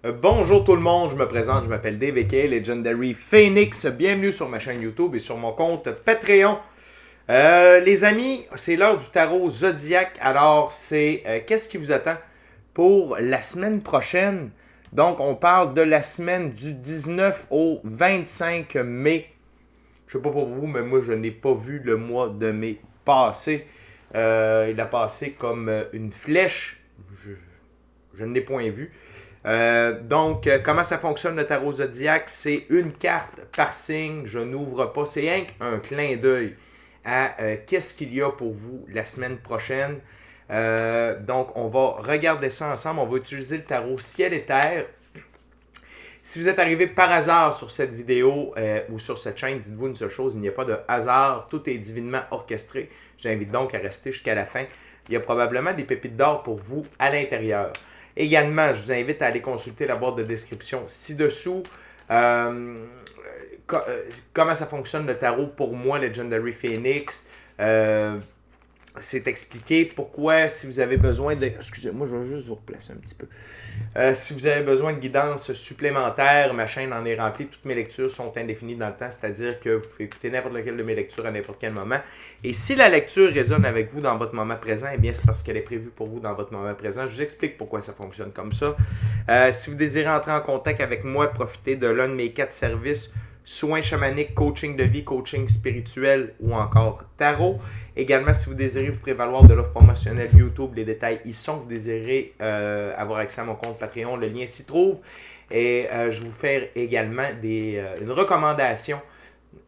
Bonjour tout le monde, je me présente, je m'appelle Dave aka Legendary Phoenix. Bienvenue sur ma chaîne YouTube et sur mon compte Patreon. Les amis, c'est l'heure du tarot zodiaque. Alors, c'est qu'est-ce qui vous attend pour la semaine prochaine? Donc, on parle de la semaine du 19 au 25 mai. Je sais pas pour vous, mais moi, je n'ai pas vu le mois de mai passer. Il a passé comme une flèche. Je ne l'ai point vu. Comment ça fonctionne le tarot zodiaque? C'est une carte par signe. Je n'ouvre pas. C'est rien qu'un clin d'œil à qu'est-ce qu'il y a pour vous la semaine prochaine. Donc, on va regarder ça ensemble. On va utiliser le tarot ciel et terre. Si vous êtes arrivé par hasard sur cette vidéo ou sur cette chaîne, dites-vous une seule chose, il n'y a pas de hasard, tout est divinement orchestré. J'invite donc à rester jusqu'à la fin. Il y a probablement des pépites d'or pour vous à l'intérieur. Également, je vous invite à aller consulter la boîte de description ci-dessous. Comment ça fonctionne le tarot pour moi, Legendary Phoenix. C'est expliqué pourquoi, si vous avez besoin de... Excusez-moi, je vais juste vous replacer un petit peu. Si vous avez besoin de guidance supplémentaire, ma chaîne en est remplie. Toutes mes lectures sont indéfinies dans le temps, c'est-à-dire que vous pouvez écouter n'importe lequel de mes lectures à n'importe quel moment. Et si la lecture résonne avec vous dans votre moment présent, eh bien c'est parce qu'elle est prévue pour vous dans votre moment présent. Je vous explique pourquoi ça fonctionne comme ça. Si vous désirez entrer en contact avec moi, profitez de l'un de mes 4 services: soins chamaniques, coaching de vie, coaching spirituel ou encore tarot. Également, si vous désirez vous prévaloir de l'offre promotionnelle YouTube, les détails y sont. Vous désirez avoir accès à mon compte Patreon, le lien s'y trouve. Et je vous fais également une recommandation,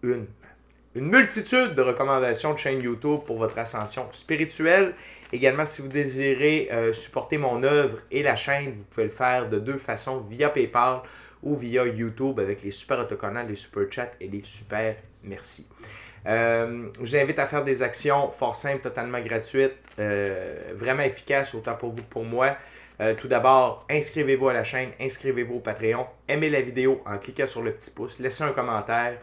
une multitude de recommandations de chaînes YouTube pour votre ascension spirituelle. Également, si vous désirez supporter mon œuvre et la chaîne, vous pouvez le faire de 2 façons, via PayPal ou via YouTube avec les super autocollants, les super chats et les super merci. Je vous invite à faire des actions fort simples, totalement gratuites, vraiment efficaces autant pour vous que pour moi. Tout d'abord, inscrivez-vous à la chaîne, inscrivez-vous au Patreon, aimez la vidéo en cliquant sur le petit pouce, laissez un commentaire,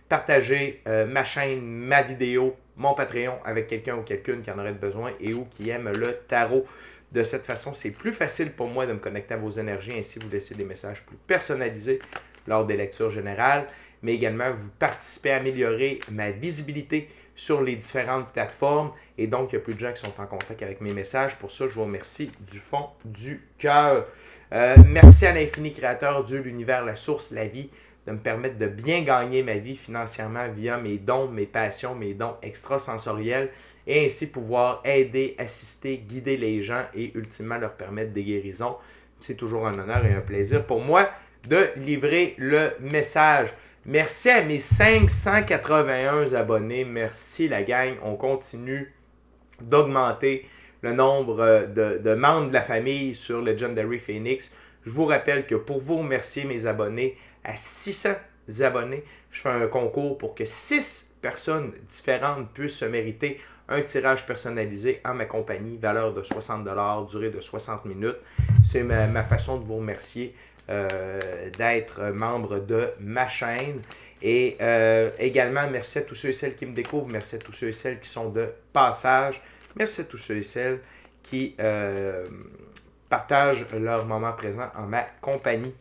partagez ma chaîne, ma vidéo, mon Patreon avec quelqu'un ou quelqu'une qui en aurait besoin et ou qui aime le tarot. De cette façon, c'est plus facile pour moi de me connecter à vos énergies, ainsi vous laissez des messages plus personnalisés lors des lectures générales, mais également vous participez à améliorer ma visibilité sur les différentes plateformes, et donc il y a plus de gens qui sont en contact avec mes messages. Pour ça, je vous remercie du fond du cœur. Merci à l'infini créateur, Dieu, l'univers, la source, la vie, de me permettre de bien gagner ma vie financièrement via mes dons, mes passions, mes dons extrasensoriels, et ainsi pouvoir aider, assister, guider les gens et ultimement leur permettre des guérisons. C'est toujours un honneur et un plaisir pour moi de livrer le message. Merci à mes 581 abonnés. Merci la gang. On continue d'augmenter le nombre de membres de la famille sur Legendary Phoenix. Je vous rappelle que pour vous remercier mes abonnés, à 600 abonnés, je fais un concours pour que 6 personnes différentes puissent se mériter un tirage personnalisé en ma compagnie, valeur de 60 $, durée de 60 minutes. C'est ma façon de vous remercier d'être membre de ma chaîne. Et également, merci à tous ceux et celles qui me découvrent, merci à tous ceux et celles qui sont de passage, merci à tous ceux et celles qui partagent leur moment présent en ma compagnie.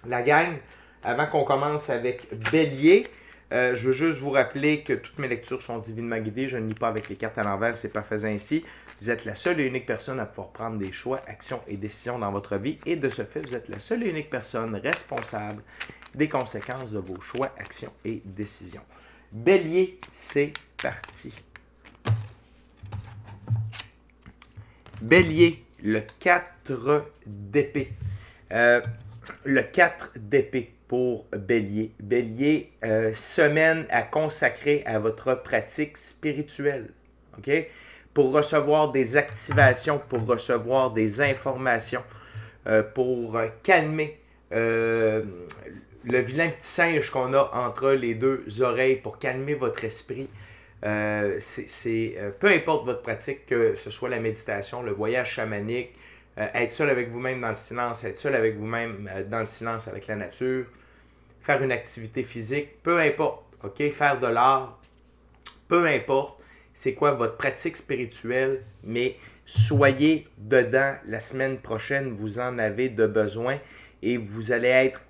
La gang, avant qu'on commence avec Bélier, je veux juste vous rappeler que toutes mes lectures sont divinement guidées. Je ne lis pas avec les cartes à l'envers, c'est pas faisant ainsi. Vous êtes la seule et unique personne à pouvoir prendre des choix, actions et décisions dans votre vie. Et de ce fait, vous êtes la seule et unique personne responsable des conséquences de vos choix, actions et décisions. Bélier, c'est parti. Bélier, le 4 d'épée. Le 4 d'épée pour Bélier. Bélier, semaine à consacrer à votre pratique spirituelle. OK? Pour recevoir des activations, pour recevoir des informations, pour calmer le vilain petit singe qu'on a entre les deux oreilles, pour calmer votre esprit. Peu importe votre pratique, que ce soit la méditation, le voyage chamanique, être seul avec vous-même dans le silence, être seul avec vous-même dans le silence avec la nature, faire une activité physique, peu importe, ok, faire de l'art, peu importe c'est quoi votre pratique spirituelle, mais Soyez dedans la semaine prochaine, vous en avez de besoin et vous allez être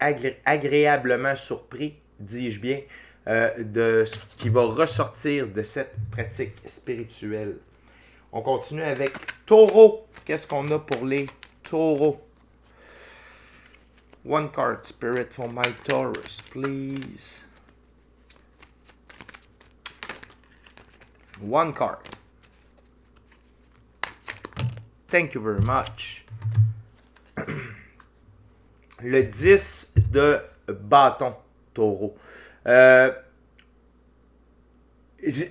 agréablement surpris, dis-je bien, de ce qui va ressortir de cette pratique spirituelle. On continue avec Taureau. Qu'est-ce qu'on a pour les taureaux? One card, Spirit, for my Taurus, please. One card. Thank you very much. Le 10 de bâton, Taureau. Elle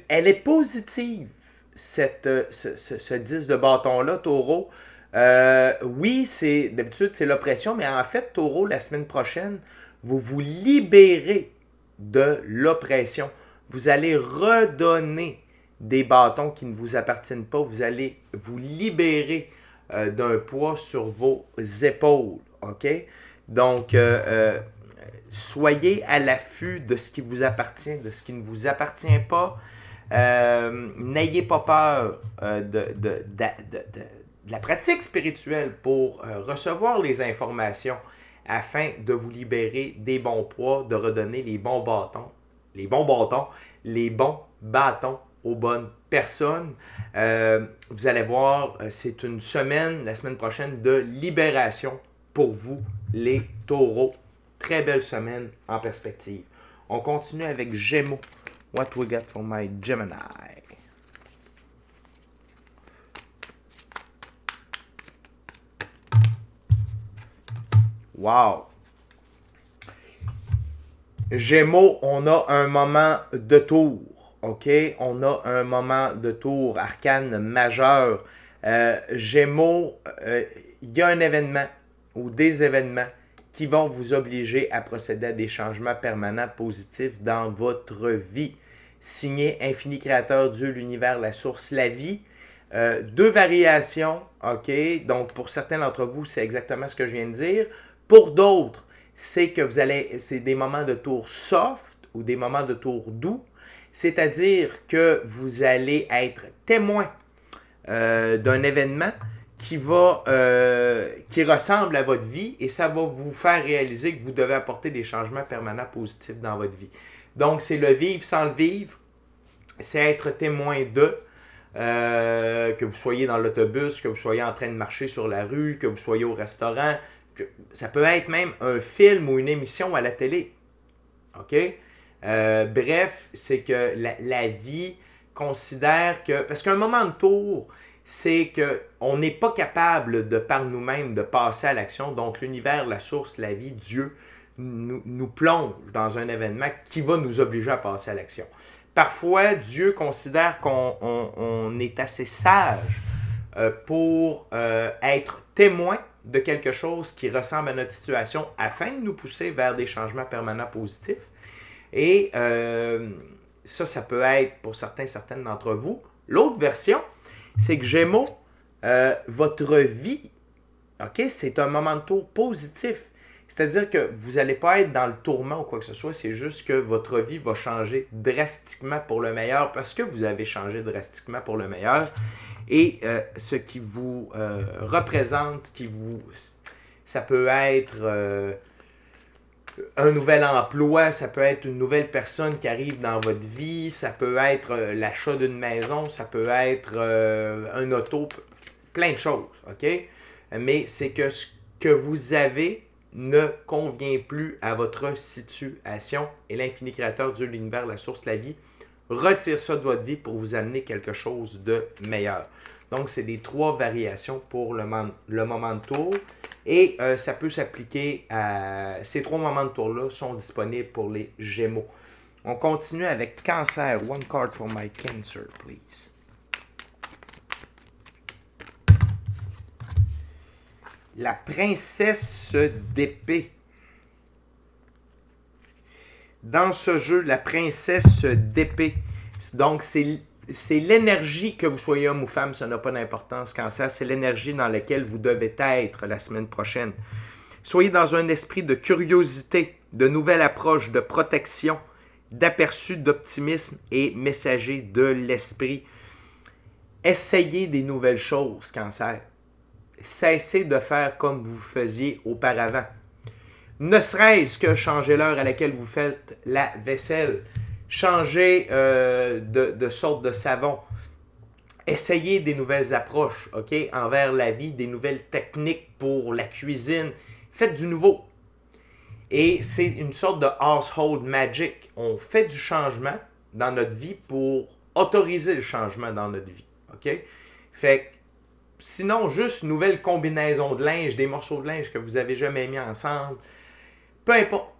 est positive, ce 10 de bâton-là, Taureau. Oui, d'habitude, c'est l'oppression, mais en fait, Taureau, la semaine prochaine, vous vous libérez de l'oppression. Vous allez redonner des bâtons qui ne vous appartiennent pas. Vous allez vous libérer d'un poids sur vos épaules. OK? Donc, soyez à l'affût de ce qui vous appartient, de ce qui ne vous appartient pas. N'ayez pas peur de la pratique spirituelle pour recevoir les informations afin de vous libérer des bons poids, de redonner les bons bâtons, les bons bâtons aux bonnes personnes. Vous allez voir, c'est une semaine, la semaine prochaine, de libération pour vous, les taureaux. Très belle semaine en perspective. On continue avec Gémeaux. What we got for my Gemini? Wow! Gémeaux, on a un moment de tour. OK? On a un moment de tour, arcane majeur. Gémeaux, il y a un événement ou des événements qui vont vous obliger à procéder à des changements permanents positifs dans votre vie. Signé Infini Créateur, Dieu, l'univers, la source, la vie. Deux variations, OK? Donc, pour certains d'entre vous, c'est exactement ce que je viens de dire. Pour d'autres, c'est que c'est des moments de tour soft ou des moments de tour doux. C'est-à-dire que vous allez être témoin d'un événement qui ressemble à votre vie et ça va vous faire réaliser que vous devez apporter des changements permanents positifs dans votre vie. Donc, c'est le vivre sans le vivre, c'est être témoin de, que vous soyez dans l'autobus, que vous soyez en train de marcher sur la rue, que vous soyez au restaurant, ça peut être même un film ou une émission à la télé. OK? Bref, c'est que la vie considère que... Parce qu'un moment de tour, c'est qu'on n'est pas capable de par nous-mêmes de passer à l'action. Donc l'univers, la source, la vie, Dieu nous plonge dans un événement qui va nous obliger à passer à l'action. Parfois, Dieu considère qu'on est assez sage pour être témoin de quelque chose qui ressemble à notre situation afin de nous pousser vers des changements permanents positifs. Et ça peut être pour certaines d'entre vous. L'autre version, c'est que Gémeaux, votre vie, OK, c'est un moment de tour positif. C'est-à-dire que vous n'allez pas être dans le tourment ou quoi que ce soit, c'est juste que votre vie va changer drastiquement pour le meilleur parce que vous avez changé drastiquement pour le meilleur. Et ce qui vous représente, ça peut être un nouvel emploi, ça peut être une nouvelle personne qui arrive dans votre vie, ça peut être l'achat d'une maison, ça peut être un auto, plein de choses, OK? Mais c'est que ce que vous avez ne convient plus à votre situation et l'infini créateur, Dieu, l'univers, la source, la vie, retire ça de votre vie pour vous amener quelque chose de meilleur. Donc, c'est des 3 variations pour le moment de tour. Et ça peut s'appliquer à... Ces 3 moments de tour-là sont disponibles pour les Gémeaux. On continue avec Cancer. One card for my Cancer, please. La princesse d'épée. Dans ce jeu, la princesse d'épée. Donc, c'est l'énergie, que vous soyez homme ou femme, ça n'a pas d'importance. Cancer, c'est l'énergie dans laquelle vous devez être la semaine prochaine. Soyez dans un esprit de curiosité, de nouvelles approches, de protection, d'aperçu, d'optimisme et messager de l'esprit. Essayez des nouvelles choses, Cancer. Cessez de faire comme vous faisiez auparavant. Ne serait-ce que changer l'heure à laquelle vous faites la vaisselle, changer de sorte de savon, essayez des nouvelles approches, OK, envers la vie, des nouvelles techniques pour la cuisine. Faites du nouveau. Et c'est une sorte de household magic. On fait du changement dans notre vie pour autoriser le changement dans notre vie, OK? Fait que sinon, juste une nouvelle combinaison de linge, des morceaux de linge que vous avez jamais mis ensemble, peu importe,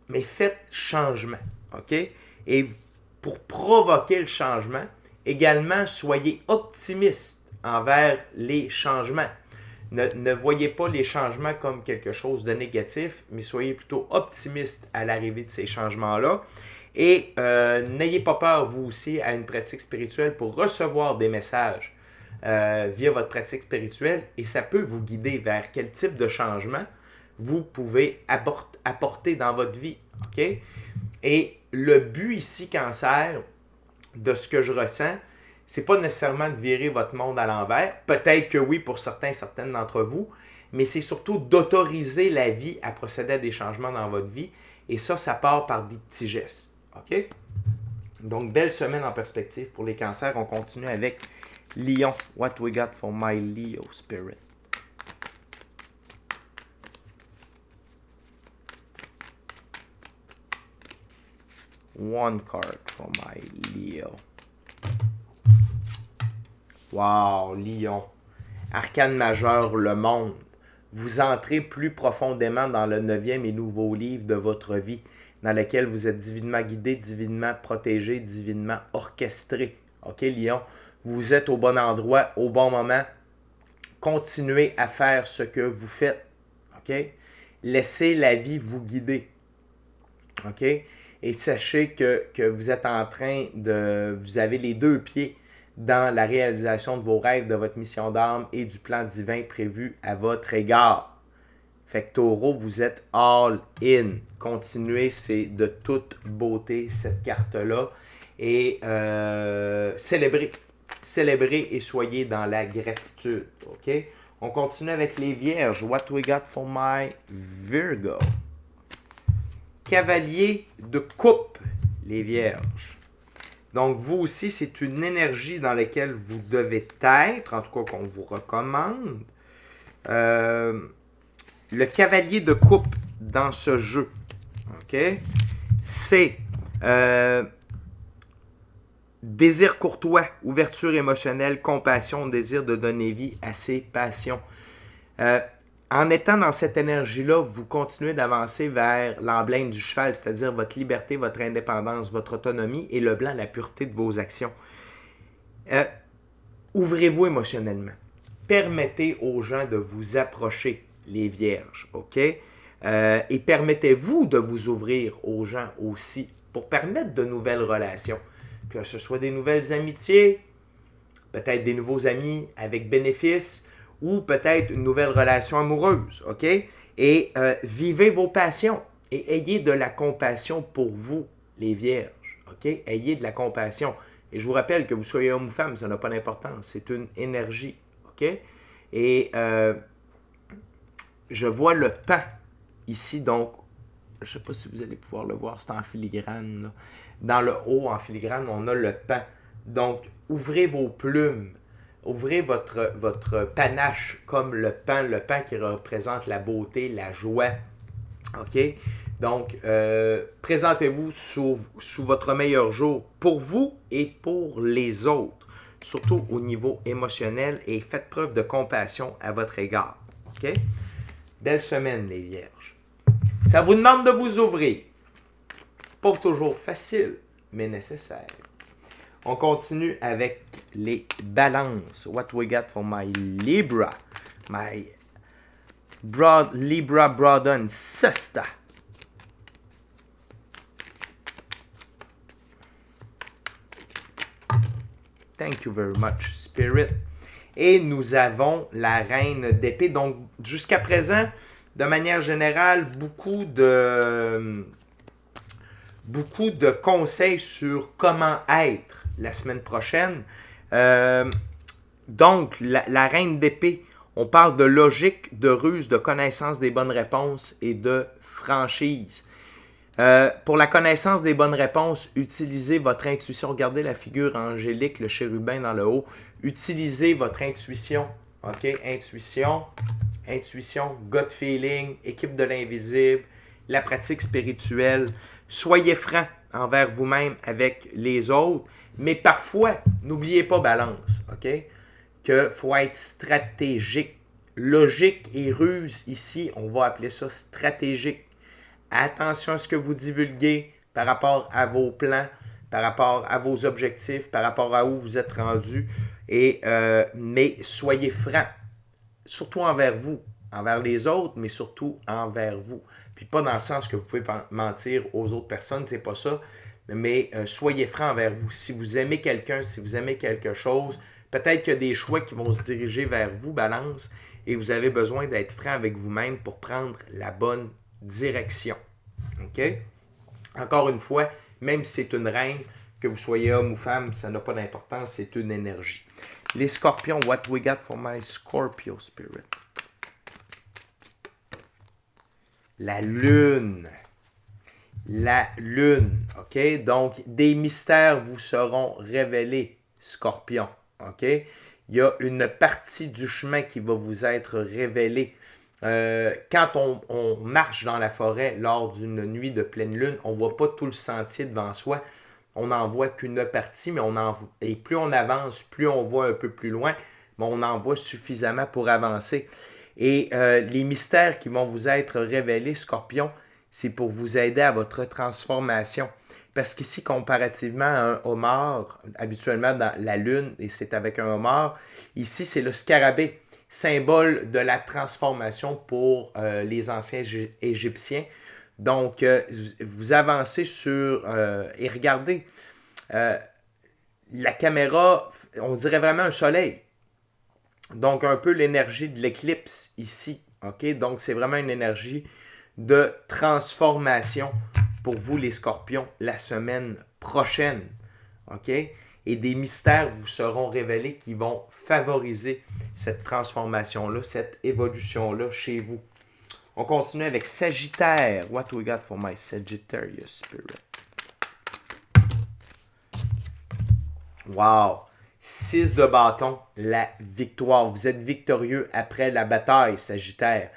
mais faites changement, OK? Et pour provoquer le changement, également, soyez optimiste envers les changements. Ne voyez pas les changements comme quelque chose de négatif, mais soyez plutôt optimiste à l'arrivée de ces changements-là. Et n'ayez pas peur, vous aussi, à une pratique spirituelle pour recevoir des messages via votre pratique spirituelle. Et ça peut vous guider vers quel type de changement vous pouvez apporter dans votre vie. OK? Et le but ici, Cancer, de ce que je ressens, c'est pas nécessairement de virer votre monde à l'envers. Peut-être que oui pour certaines d'entre vous, mais c'est surtout d'autoriser la vie à procéder à des changements dans votre vie. Et ça part par des petits gestes. OK? Donc, belle semaine en perspective pour les cancers. On continue avec Lion. What we got for my Leo spirit? One card for my Leo. Wow, Lion. Arcane majeur, le monde. Vous entrez plus profondément dans le 9e et nouveau livre de votre vie, dans lequel vous êtes divinement guidé, divinement protégé, divinement orchestré. OK, Lion? Vous êtes au bon endroit, au bon moment. Continuez à faire ce que vous faites. OK? Laissez la vie vous guider. OK? Et sachez que vous êtes en train de... Vous avez les deux pieds dans la réalisation de vos rêves, de votre mission d'âme et du plan divin prévu à votre égard. Fait que Taureau, vous êtes all in. Continuez, c'est de toute beauté cette carte-là. Et célébrez. Célébrez et soyez dans la gratitude. OK? On continue avec les Vierges. What we got for my Virgo? Cavalier de coupe, les Vierges. Donc, vous aussi, c'est une énergie dans laquelle vous devez être, en tout cas qu'on vous recommande. Le cavalier de coupe dans ce jeu, OK? C'est désir courtois, ouverture émotionnelle, compassion, désir de donner vie à ses passions. En étant dans cette énergie-là, vous continuez d'avancer vers l'emblème du cheval, c'est-à-dire votre liberté, votre indépendance, votre autonomie et le blanc, la pureté de vos actions. Ouvrez-vous émotionnellement. Permettez aux gens de vous approcher, les Vierges, OK? Et permettez-vous de vous ouvrir aux gens aussi pour permettre de nouvelles relations, que ce soit des nouvelles amitiés, peut-être des nouveaux amis avec bénéfice, ou peut-être une nouvelle relation amoureuse, OK? Et vivez vos passions et ayez de la compassion pour vous, les Vierges, OK? Ayez de la compassion. Et je vous rappelle que vous soyez homme ou femme, ça n'a pas d'importance. C'est une énergie, OK? Et je vois le pan ici, donc, je ne sais pas si vous allez pouvoir le voir, c'est en filigrane, là. Dans le haut, en filigrane, on a le pan. Donc, ouvrez vos plumes. Ouvrez votre panache comme le pan qui représente la beauté, la joie. OK? Donc, présentez-vous sous votre meilleur jour pour vous et pour les autres, surtout au niveau émotionnel, et faites preuve de compassion à votre égard. OK? Belle semaine, les Vierges. Ça vous demande de vous ouvrir. Pas toujours facile, mais nécessaire. On continue avec les balances. What we got for my Libra? My Libra brother and sister. Thank you very much, Spirit. Et nous avons la reine d'épée. Donc, jusqu'à présent, de manière générale, beaucoup de conseils sur comment être la semaine prochaine. Donc, la reine d'épée, on parle de logique, de ruse, de connaissance des bonnes réponses et de franchise. Pour la connaissance des bonnes réponses, utilisez votre intuition. Regardez la figure angélique, le chérubin dans le haut. Utilisez votre intuition. OK? Intuition, gut feeling, équipe de l'invisible, la pratique spirituelle. Soyez franc envers vous-même avec les autres. Mais parfois, n'oubliez pas balance. OK? Qu'il faut être stratégique. Logique et ruse, ici, on va appeler ça stratégique. Attention à ce que vous divulguez par rapport à vos plans, par rapport à vos objectifs, par rapport à où vous êtes rendu. Mais soyez francs, surtout envers vous, envers les autres, mais surtout envers vous. Puis pas dans le sens que vous pouvez mentir aux autres personnes, c'est pas ça. Mais soyez francs envers vous. Si vous aimez quelqu'un, si vous aimez quelque chose, peut-être qu'il y a des choix qui vont se diriger vers vous, balance, et vous avez besoin d'être franc avec vous-même pour prendre la bonne direction. OK? Encore une fois, même si c'est une reine, que vous soyez homme ou femme, ça n'a pas d'importance, c'est une énergie. Les scorpions, what we got for my Scorpio spirit? La lune. La lune, OK? Donc, des mystères vous seront révélés, scorpion, OK? Il y a une partie du chemin qui va vous être révélée. Quand on marche dans la forêt lors d'une nuit de pleine lune, on ne voit pas tout le sentier devant soi. On n'en voit qu'une partie, mais et plus on avance, plus on voit un peu plus loin, mais on en voit suffisamment pour avancer. Et les mystères qui vont vous être révélés, Scorpion, c'est pour vous aider à votre transformation. Parce qu'ici, comparativement à un homard, habituellement dans la lune, et c'est avec un homard, ici, c'est le scarabée, symbole de la transformation pour les anciens Égyptiens. Donc, vous avancez sur... et regardez, la caméra, on dirait vraiment un soleil. Donc, un peu l'énergie de l'éclipse ici. OK? Donc, c'est vraiment une énergie de transformation pour vous, les scorpions, la semaine prochaine. OK? Et des mystères vous seront révélés qui vont favoriser cette transformation-là, cette évolution-là chez vous. On continue avec Sagittaire. What we got for my Sagittarius spirit? Wow! 6 de bâton, la victoire. Vous êtes victorieux après la bataille, Sagittaire.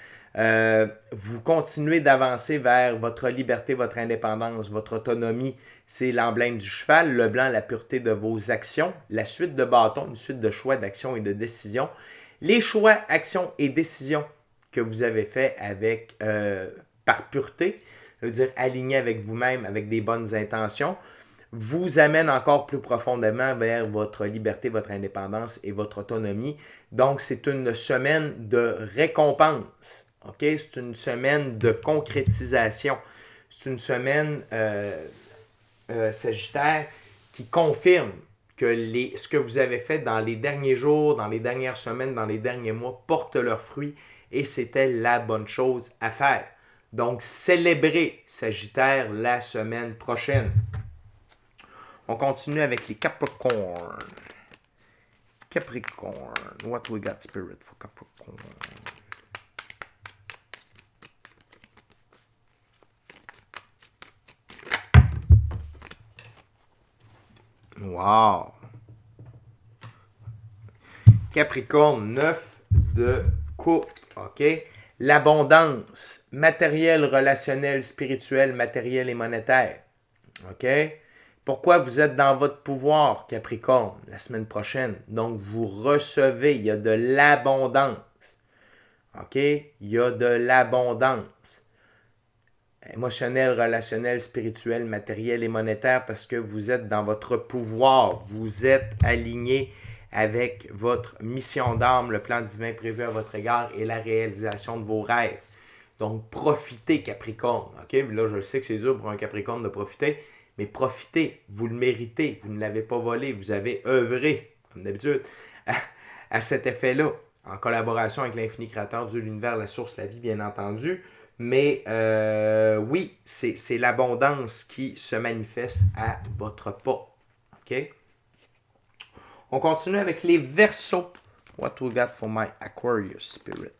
Vous continuez d'avancer vers votre liberté, votre indépendance, votre autonomie. C'est l'emblème du cheval, le blanc, la pureté de vos actions. La suite de bâton, une suite de choix, d'actions et de décisions. Les choix, actions et décisions que vous avez fait avec par pureté, ça veut dire aligné avec vous-même, avec des bonnes intentions, vous amène encore plus profondément vers votre liberté, votre indépendance et votre autonomie. Donc, c'est une semaine de récompense. OK? C'est une semaine de concrétisation. C'est une semaine, Sagittaire, qui confirme que ce que vous avez fait dans les derniers jours, dans les dernières semaines, dans les derniers mois, porte leurs fruits et c'était la bonne chose à faire. Donc, célébrez, Sagittaire, la semaine prochaine. On continue avec les Capricorn. Capricorn. What we got, Spirit, for Capricorn? Wow! Capricorne, 9 de coupe. OK? L'abondance, matériel, relationnel, spirituel, matériel et monétaire. OK? Pourquoi vous êtes dans votre pouvoir, Capricorne, la semaine prochaine? Donc, vous recevez, il y a de l'abondance. OK? Il y a de l'abondance. Émotionnel, relationnel, spirituel, matériel et monétaire parce que vous êtes dans votre pouvoir. Vous êtes aligné avec votre mission d'âme, le plan divin prévu à votre égard et la réalisation de vos rêves. Donc, profitez, Capricorne. OK? Là, je sais que c'est dur pour un Capricorne de profiter. Mais profitez, vous le méritez, vous ne l'avez pas volé, vous avez œuvré, comme d'habitude, à cet effet-là, en collaboration avec l'infini créateur, Dieu, l'univers, la source, la vie, bien entendu. Mais oui, c'est l'abondance qui se manifeste à votre pas. OK? On continue avec les Verseaux. What we got for my Aquarius spirit?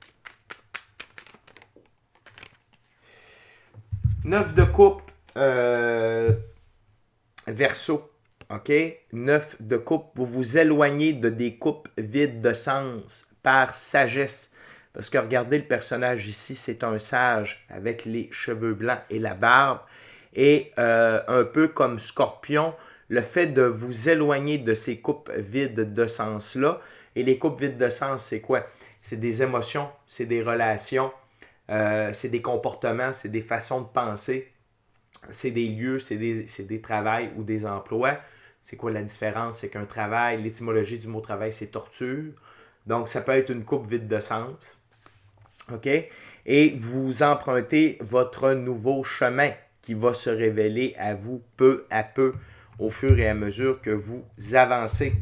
9 de coupe, Verseau. OK? 9 de coupe, vous vous éloignez de des coupes vides de sens par sagesse. Parce que regardez le personnage ici, c'est un sage avec les cheveux blancs et la barbe. Et un peu comme Scorpion, le fait de vous éloigner de ces coupes vides de sens-là. Et les coupes vides de sens, c'est quoi? C'est des émotions, c'est des relations, c'est des comportements, c'est des façons de penser, c'est des lieux, c'est des travails ou des emplois. C'est quoi la différence? C'est qu'un travail, l'étymologie du mot travail, c'est torture. Donc, ça peut être une coupe vide de sens. OK? Et vous empruntez votre nouveau chemin qui va se révéler à vous peu à peu au fur et à mesure que vous avancez.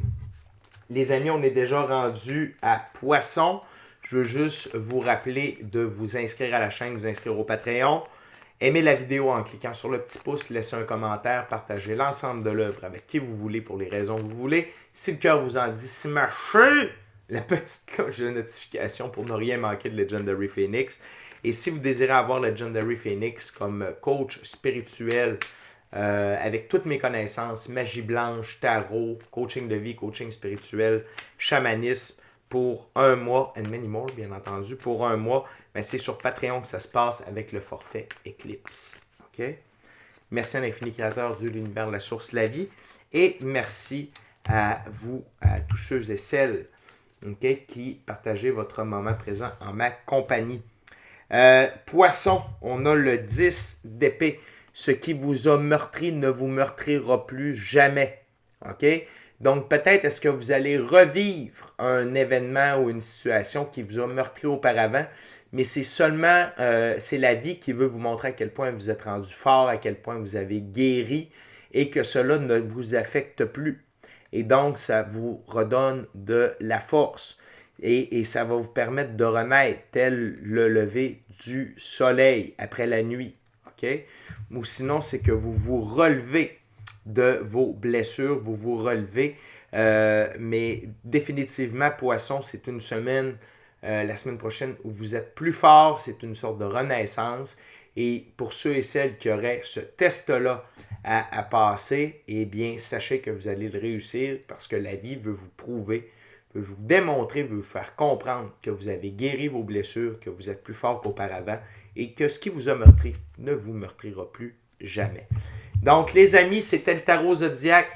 Les amis, on est déjà rendu à Poisson. Je veux juste vous rappeler de vous inscrire à la chaîne, vous inscrire au Patreon. Aimez la vidéo en cliquant sur le petit pouce, laissez un commentaire, partagez l'ensemble de l'œuvre avec qui vous voulez pour les raisons que vous voulez. Si le cœur vous en dit, smashez la petite cloche de notification pour ne rien manquer de Legendary Phoenix. Et si vous désirez avoir Legendary Phoenix comme coach spirituel avec toutes mes connaissances, magie blanche, tarot, coaching de vie, coaching spirituel, chamanisme, pour un mois, and many more, bien entendu, pour un mois, mais c'est sur Patreon que ça se passe avec le forfait Eclipse. OK? Merci à l'infini créateur, Dieu, l'univers, la source, la vie. Et merci à vous, à tous ceux et celles qui partagez votre moment présent en ma compagnie. Poisson, on a le 10 d'épée. Ce qui vous a meurtri ne vous meurtrira plus jamais. OK? Donc, peut-être est-ce que vous allez revivre un événement ou une situation qui vous a meurtri auparavant, mais c'est seulement, c'est la vie qui veut vous montrer à quel point vous êtes rendu fort, à quel point vous avez guéri et que cela ne vous affecte plus. Et donc, ça vous redonne de la force et ça va vous permettre de renaître tel le lever du soleil après la nuit. OK? Ou sinon, c'est que vous vous relevez de vos blessures, vous vous relevez. Mais définitivement, Poisson, c'est une semaine, la semaine prochaine, où vous êtes plus fort. C'est une sorte de renaissance. Et pour ceux et celles qui auraient ce test-là à passer, eh bien, sachez que vous allez le réussir parce que la vie veut vous prouver, veut vous démontrer, veut vous faire comprendre que vous avez guéri vos blessures, que vous êtes plus fort qu'auparavant et que ce qui vous a meurtri ne vous meurtrira plus jamais. Donc, les amis, c'était le tarot zodiaque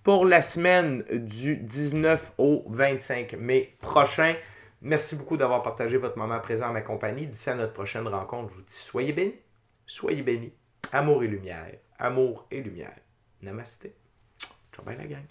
pour la semaine du 19 au 25 mai prochain. Merci beaucoup d'avoir partagé votre moment présent à ma compagnie. D'ici à notre prochaine rencontre, je vous dis soyez bénis, soyez bénis. Amour et lumière, amour et lumière. Namasté. Ciao, bye la gang.